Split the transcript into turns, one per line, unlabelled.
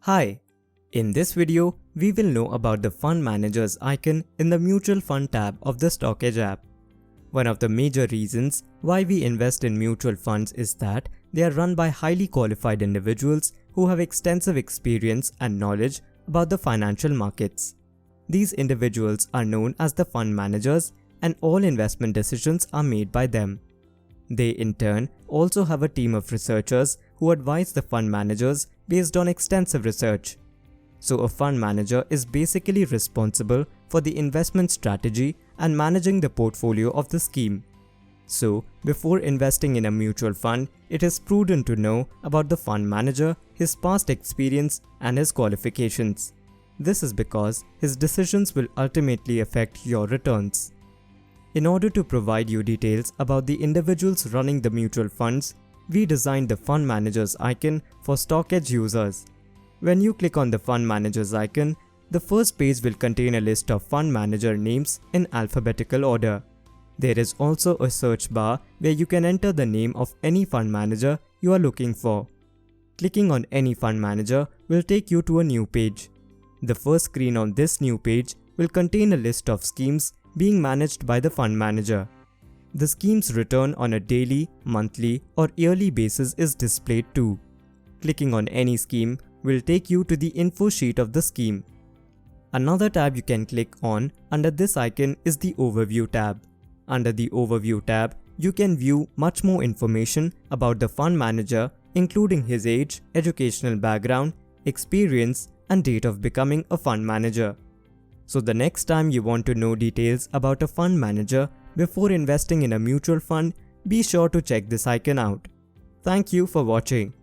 Hi, in this video, we will know about the Fund Managers icon in the Mutual Fund tab of the Stockedge app. One of the major reasons why we invest in mutual funds is that they are run by highly qualified individuals who have extensive experience and knowledge about the financial markets. These individuals are known as the fund managers, and all investment decisions are made by them. They in turn also have a team of researchers who advise the fund managers based on extensive research. So a fund manager is basically responsible for the investment strategy and managing the portfolio of the scheme. So before investing in a mutual fund, it is prudent to know about the fund manager, his past experience and his qualifications. This is because his decisions will ultimately affect your returns. In order to provide you details about the individuals running the mutual funds, we designed the Fund Managers icon for Stockedge users. When you click on the Fund Managers icon, the first page will contain a list of fund manager names in alphabetical order. There is also a search bar where you can enter the name of any fund manager you are looking for. Clicking on any fund manager will take you to a new page. The first screen on this new page will contain a list of schemes being managed by the fund manager. The scheme's return on a daily, monthly or yearly basis is displayed too. Clicking on any scheme will take you to the info sheet of the scheme. Another tab you can click on under this icon is the Overview tab. Under the Overview tab, you can view much more information about the fund manager, including his age, educational background, experience and date of becoming a fund manager. So the next time you want to know details about a fund manager before investing in a mutual fund, be sure to check this icon out. Thank you for watching.